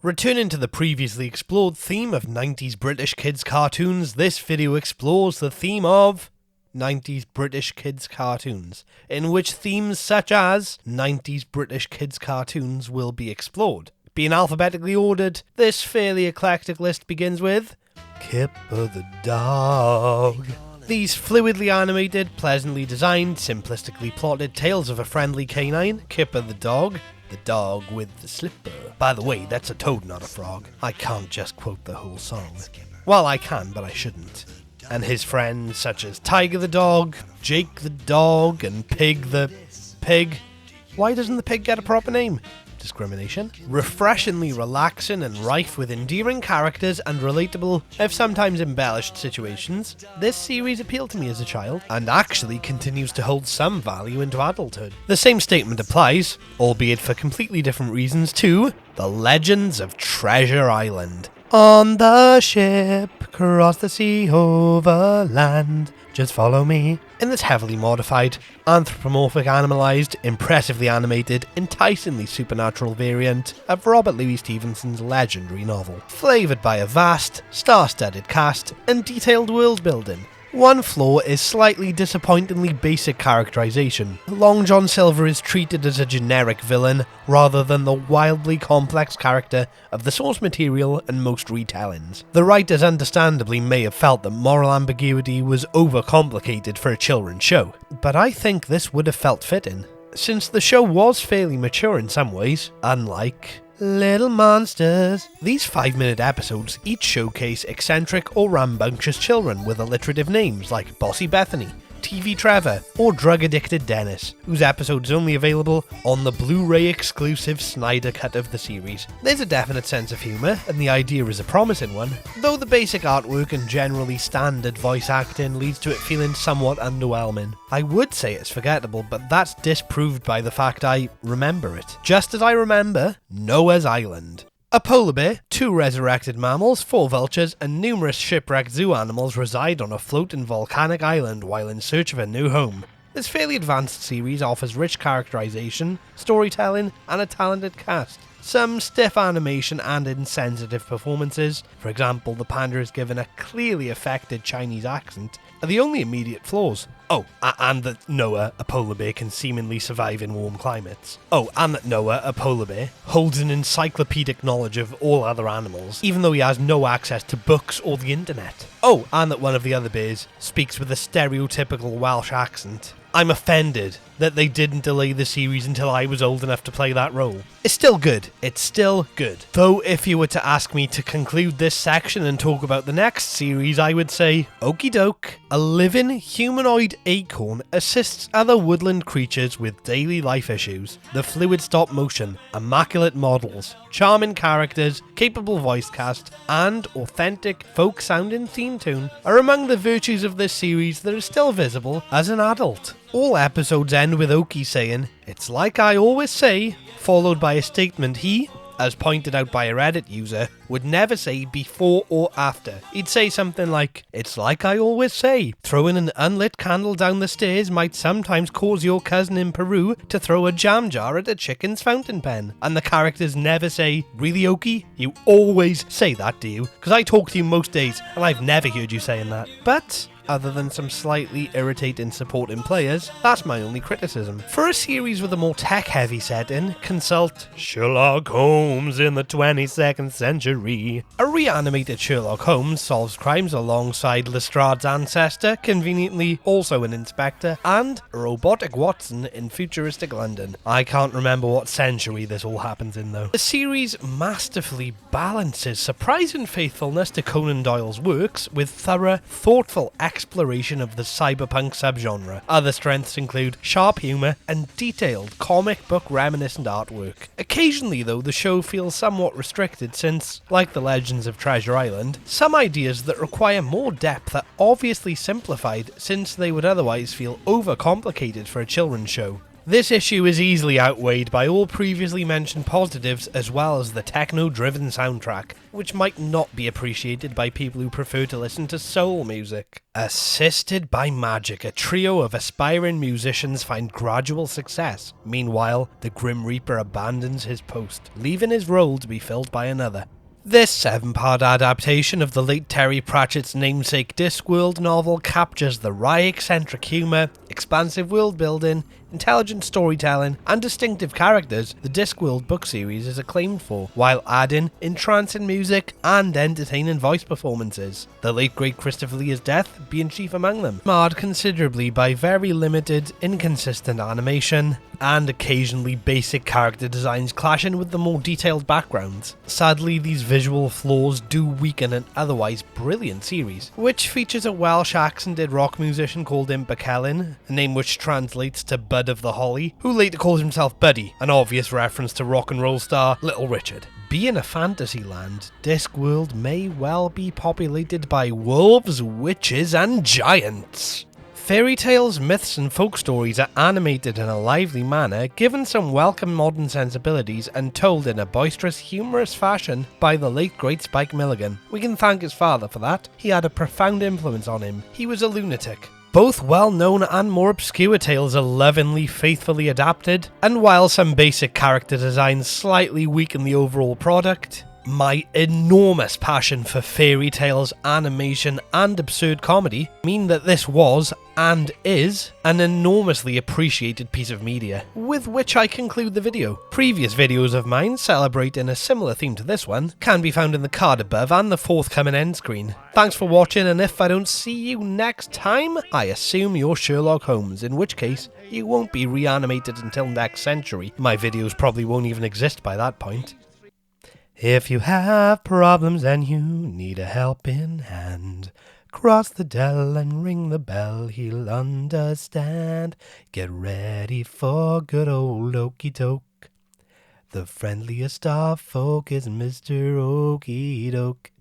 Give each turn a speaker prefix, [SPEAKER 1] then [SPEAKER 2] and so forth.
[SPEAKER 1] Returning to the previously explored theme of 90s British kids cartoons, this video explores the theme of 90s British kids cartoons, in which themes such as 90s British kids cartoons will be explored. Being alphabetically ordered, this fairly eclectic list begins with Kipper the dog. These fluidly animated, pleasantly designed, simplistically plotted tales of a friendly canine, Kipper the dog with the slipper. By the way, that's a toad, not a frog. I can't just quote the whole song. Well, I can, but I shouldn't. And his friends such as Tiger the dog, Jake the dog, and Pig the pig. Why doesn't the pig get a proper name? Discrimination. Refreshingly relaxing and rife with endearing characters and relatable, if sometimes embellished, situations, this series appealed to me as a child, and actually continues to hold some value into adulthood. The same statement applies, albeit for completely different reasons, to The Legends of Treasure Island. On the ship, cross the sea, over land, just follow me. In this heavily modified, anthropomorphic, animalized, impressively animated, enticingly supernatural variant of Robert Louis Stevenson's legendary novel, flavoured by a vast, star-studded cast and detailed world building. One flaw is slightly disappointingly basic characterization. Long John Silver is treated as a generic villain, rather than the wildly complex character of the source material and most retellings. The writers understandably may have felt that moral ambiguity was overcomplicated for a children's show, but I think this would have felt fitting, since the show was fairly mature in some ways, unlike Little Monsters. These 5-minute episodes each showcase eccentric or rambunctious children with alliterative names like Bossy Bethany, TV Trevor, or drug-addicted Dennis, whose episode is only available on the Blu-ray exclusive Snyder cut of the series. There's a definite sense of humour, and the idea is a promising one, though the basic artwork and generally standard voice acting leads to it feeling somewhat underwhelming. I would say it's forgettable, but that's disproved by the fact I remember it, just as I remember Noah's Island. A polar bear, 2 resurrected mammals, 4 vultures, and numerous shipwrecked zoo animals reside on a floating volcanic island while in search of a new home. This fairly advanced series offers rich characterization, storytelling, and a talented cast. Some stiff animation and insensitive performances, for example the panda is given a clearly affected Chinese accent, are the only immediate flaws. Oh, and that Noah, a polar bear, can seemingly survive in warm climates. Oh, and that Noah, a polar bear, holds an encyclopedic knowledge of all other animals, even though he has no access to books or the internet. Oh, and that one of the other bears speaks with a stereotypical Welsh accent. I'm offended that they didn't delay the series until I was old enough to play that role. It's still good. It's still good. Though if you were to ask me to conclude this section and talk about the next series, I would say Oakie Doke, a living humanoid acorn, assists other woodland creatures with daily life issues. The fluid stop motion, immaculate models, charming characters, capable voice cast, and authentic folk-sounding theme tune are among the virtues of this series that are still visible as an adult. All episodes end with Oakie saying, "It's like I always say," followed by a statement he, as pointed out by a Reddit user, would never say before or after. He'd say something like, "It's like I always say, throwing an unlit candle down the stairs might sometimes cause your cousin in Peru to throw a jam jar at a chicken's fountain pen." And the characters never say, "Really, Oakie? You always say that, do you? Because I talk to you most days, and I've never heard you saying that." But other than some slightly irritating supporting players, that's my only criticism. For a series with a more tech-heavy setting, consult Sherlock Holmes in the 22nd century. A reanimated Sherlock Holmes solves crimes alongside Lestrade's ancestor, conveniently also an inspector, and a robotic Watson in futuristic London. I can't remember what century this all happens in though. The series masterfully balances surprising faithfulness to Conan Doyle's works with thorough, thoughtful exploration of the cyberpunk subgenre. Other strengths include sharp humour and detailed comic book reminiscent artwork. Occasionally though, the show feels somewhat restricted since, like The Legends of Treasure Island, some ideas that require more depth are obviously simplified since they would otherwise feel overcomplicated for a children's show. This issue is easily outweighed by all previously mentioned positives, as well as the techno-driven soundtrack, which might not be appreciated by people who prefer to listen to soul music. Assisted by magic, a trio of aspiring musicians find gradual success. Meanwhile, the Grim Reaper abandons his post, leaving his role to be filled by another. This 7-part adaptation of the late Terry Pratchett's namesake Discworld novel captures the wry, eccentric humour, expansive world building, intelligent storytelling, and distinctive characters the Discworld book series is acclaimed for, while adding entrancing music and entertaining voice performances, the late great Christopher Lee's death being chief among them, marred considerably by very limited, inconsistent animation, and occasionally basic character designs clashing with the more detailed backgrounds. Sadly, these visual flaws do weaken an otherwise brilliant series, which features a Welsh accented rock musician called Impa Celyn, a name which translates to Bud of the Holly, who later calls himself Buddy, an obvious reference to rock and roll star Little Richard. Being a fantasy land, Discworld may well be populated by wolves, witches, and giants. Fairy tales, myths, and folk stories are animated in a lively manner, given some welcome modern sensibilities, and told in a boisterous, humorous fashion by the late great Spike Milligan. We can thank his father for that. He had a profound influence on him. He was a lunatic. Both well-known and more obscure tales are lovingly, faithfully adapted, and while some basic character designs slightly weaken the overall product, my enormous passion for fairy tales, animation, and absurd comedy mean that this was, and is, an enormously appreciated piece of media, with which I conclude the video. Previous videos of mine celebrating a similar theme to this one can be found in the card above and the forthcoming end screen. Thanks for watching, and if I don't see you next time, I assume you're Sherlock Holmes, in which case you won't be reanimated until next century. My videos probably won't even exist by that point. If you have problems and you need a helping hand, cross the dell and ring the bell, he'll understand. Get ready for good old Oakie Doke. The friendliest of folk is Mr. Oakie Doke.